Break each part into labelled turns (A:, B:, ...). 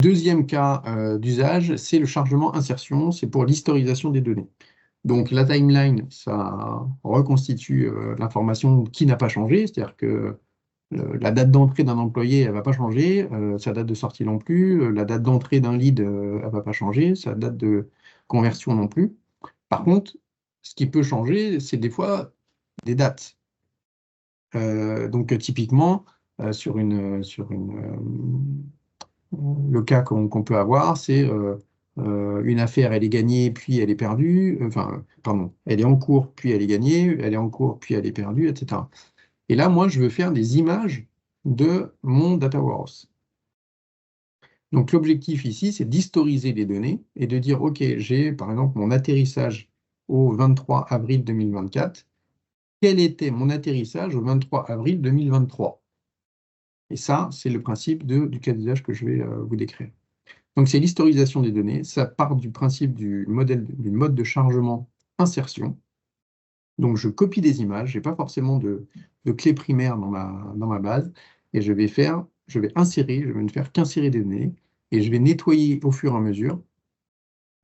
A: Deuxième cas d'usage, c'est le chargement insertion, c'est pour l'historisation des données. Donc la timeline, ça reconstitue l'information qui n'a pas changé, c'est-à-dire que la date d'entrée d'un employé, elle ne va pas changer, sa date de sortie non plus, la date d'entrée d'un lead, elle ne va pas changer, sa date de conversion non plus. Par contre, ce qui peut changer, c'est des fois des dates. Donc typiquement, le cas qu'on peut avoir, c'est une affaire, elle est gagnée, puis elle est perdue, enfin, pardon, elle est en cours, puis elle est gagnée, elle est en cours, puis elle est perdue, etc. Et là, moi, je veux faire des images de mon data warehouse. Donc l'objectif ici, c'est d'historiser les données et de dire, OK, j'ai par exemple mon atterrissage au 23 avril 2024. Quel était mon atterrissage au 23 avril 2023? Et ça, c'est le principe du cas d'usage que je vais vous décrire. Donc c'est l'historisation des données. Ça part du principe du mode de chargement insertion. Donc je copie des images, je n'ai pas forcément de clé primaire dans ma base, et je vais insérer, je vais ne faire qu'insérer des données, et je vais nettoyer au fur et à mesure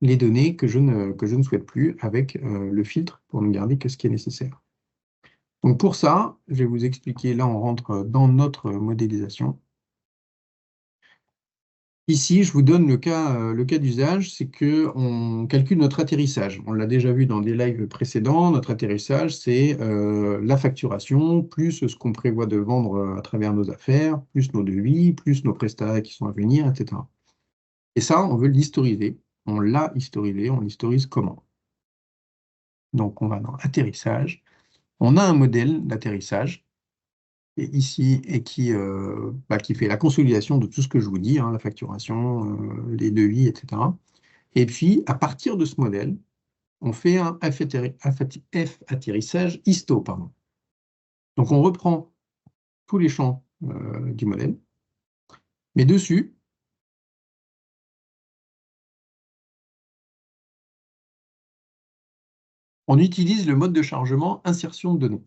A: les données que je ne souhaite plus avec le filtre pour ne garder que ce qui est nécessaire. Donc pour ça, je vais vous expliquer, là on rentre dans notre modélisation. Ici, je vous donne le cas d'usage, c'est qu'on calcule notre atterrissage. On l'a déjà vu dans des lives précédents, notre atterrissage, c'est la facturation, plus ce qu'on prévoit de vendre à travers nos affaires, plus nos devis, plus nos prestats qui sont à venir, etc. Et ça, on veut l'historiser. On l'a historisé, on l'historise comment? Donc, on va dans atterrissage. On a un modèle d'atterrissage et ici et qui fait la consolidation de tout ce que je vous dis, hein, la facturation, les devis, etc. Et puis, à partir de ce modèle, on fait un F-atterrissage histo, pardon. Donc, on reprend tous les champs du modèle, mais dessus, on utilise le mode de chargement insertion de données.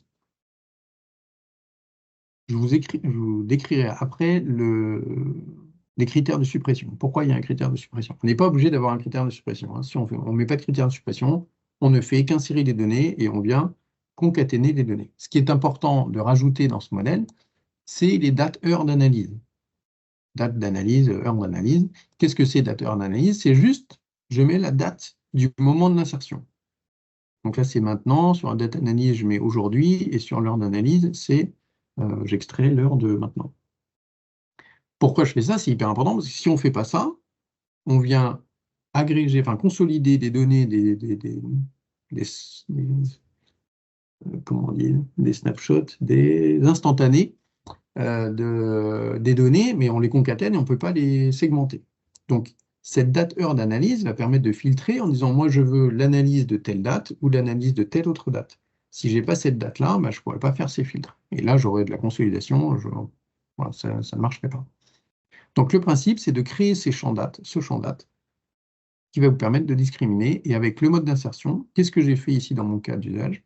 A: Je vous décrirai après les critères de suppression. Pourquoi il y a un critère de suppression? On n'est pas obligé d'avoir un critère de suppression, hein. Si on ne met pas de critère de suppression, on ne fait qu'insérer les données et on vient concaténer les données. Ce qui est important de rajouter dans ce modèle, c'est les dates heures d'analyse. Date d'analyse, heure d'analyse. Qu'est-ce que c'est date heure d'analyse? C'est juste, je mets la date du moment de l'insertion. Donc là, c'est maintenant. Sur la date analyse, je mets aujourd'hui. Et sur l'heure d'analyse, c'est j'extrais l'heure de maintenant. Pourquoi je fais ça? C'est hyper important parce que si on ne fait pas ça, on vient agréger, enfin consolider des données, comment on dit, des snapshots, des instantanés des données, mais on les concatène et on ne peut pas les segmenter. Donc, cette date-heure d'analyse va permettre de filtrer en disant, moi, je veux l'analyse de telle date ou l'analyse de telle autre date. Si je n'ai pas cette date-là, bah, je ne pourrais pas faire ces filtres. Et là, j'aurais de la consolidation, voilà, ça ne marcherait pas. Donc, le principe, c'est de créer ce champ date, qui va vous permettre de discriminer. Et avec le mode d'insertion, qu'est-ce que j'ai fait ici dans mon cas d'usage?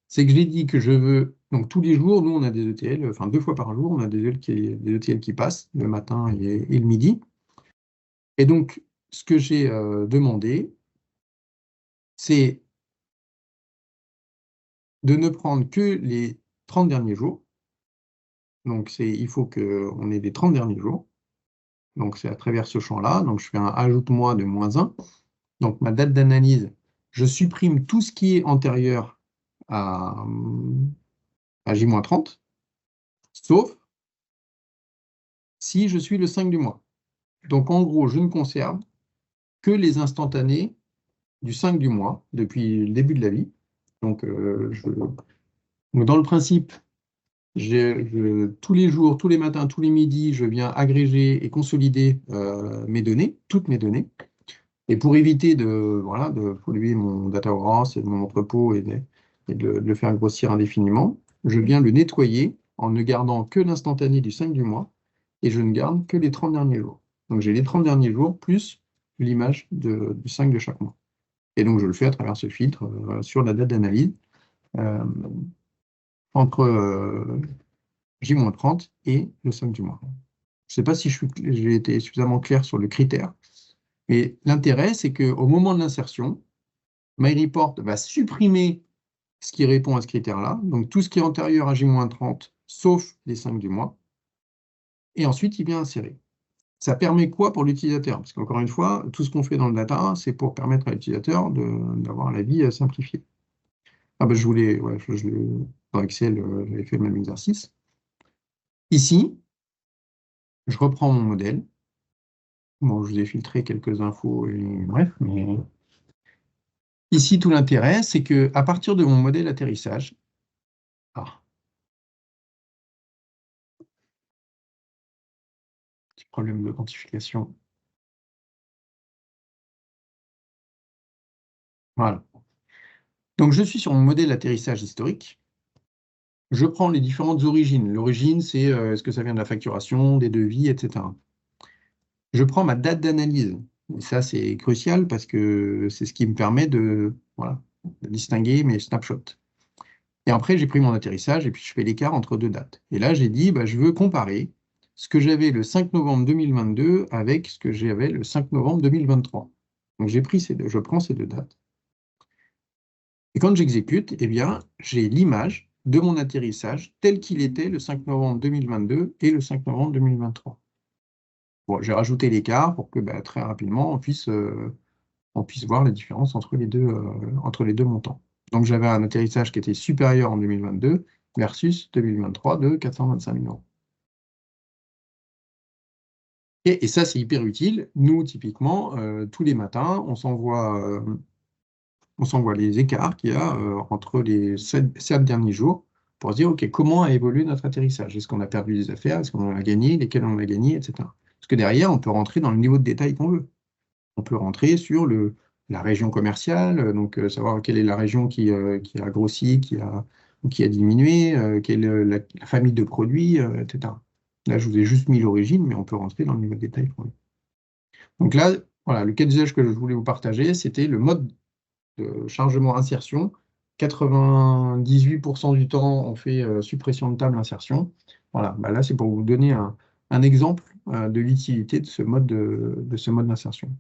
A: C'est que j'ai dit que je veux, donc tous les jours, nous on a des ETL, enfin 2 fois par jour, on a des ETL qui passent, le matin et le midi. Et donc, ce que j'ai demandé, c'est de ne prendre que les 30 derniers jours. Donc, il faut qu'on ait les 30 derniers jours. Donc, c'est à travers ce champ-là. Donc, je fais un ajoute-moi de -1. Donc, ma date d'analyse, je supprime tout ce qui est antérieur à J-30, sauf si je suis le 5 du mois. Donc, en gros, je ne conserve que les instantanés du 5 du mois, depuis le début de la vie. Donc, dans le principe, tous les jours, tous les matins, tous les midis, je viens agréger et consolider mes données, toutes mes données. Et pour éviter de polluer mon data warehouse et mon entrepôt et de le faire grossir indéfiniment, je viens le nettoyer en ne gardant que l'instantané du 5 du mois et je ne garde que les 30 derniers jours. Donc j'ai les 30 derniers jours plus l'image du 5 de chaque mois. Et donc je le fais à travers ce filtre sur la date d'analyse entre J-30 et le 5 du mois. Je ne sais pas si j'ai été suffisamment clair sur le critère, mais l'intérêt, c'est qu'au moment de l'insertion, MyReport va supprimer ce qui répond à ce critère-là, donc tout ce qui est antérieur à J-30, sauf les 5 du mois, et ensuite il vient insérer. Ça permet quoi pour l'utilisateur? Parce qu'encore une fois, tout ce qu'on fait dans le data, c'est pour permettre à l'utilisateur d'avoir la vie simplifiée. Ah ben, dans Excel, j'avais fait le même exercice. Ici, je reprends mon modèle. Bon, je vous ai filtré quelques infos, bref, mais ici, tout l'intérêt, c'est qu'à partir de mon modèle atterrissage, petit problème de quantification. Voilà. Donc, je suis sur mon modèle atterrissage historique. Je prends les différentes origines. L'origine, c'est est-ce que ça vient de la facturation, des devis, etc. Je prends ma date d'analyse. Et ça, c'est crucial parce que c'est ce qui me permet voilà, de distinguer mes snapshots. Et après, j'ai pris mon atterrissage et puis je fais l'écart entre deux dates. Et là, j'ai dit, bah, je veux comparer ce que j'avais le 5 novembre 2022 avec ce que j'avais le 5 novembre 2023. Donc, je prends ces deux dates. Et quand j'exécute, eh bien, j'ai l'image de mon atterrissage tel qu'il était le 5 novembre 2022 et le 5 novembre 2023. Bon, j'ai rajouté l'écart pour que très rapidement, on puisse voir la différence entre les deux montants. Donc, j'avais un atterrissage qui était supérieur en 2022 versus 2023 de 425 000 euros. Et ça, c'est hyper utile. Nous, typiquement, tous les matins, on s'envoie les écarts qu'il y a entre les 7 derniers jours pour se dire, OK, comment a évolué notre atterrissage? Est-ce qu'on a perdu des affaires? Est-ce qu'on en a gagné? Lesquelles on a gagné, etc. Parce que derrière, on peut rentrer dans le niveau de détail qu'on veut. On peut rentrer sur la région commerciale, donc savoir quelle est la région qui a grossi, qui a diminué, quelle est la famille de produits, etc. Là, je vous ai juste mis l'origine, mais on peut rentrer dans le niveau de détail qu'on veut. Donc là, voilà, le cas d'usage que je voulais vous partager, c'était le mode de chargement insertion. 98% du temps, on fait suppression de table insertion. Voilà, là, c'est pour vous donner un exemple de l'utilité de ce mode d'insertion.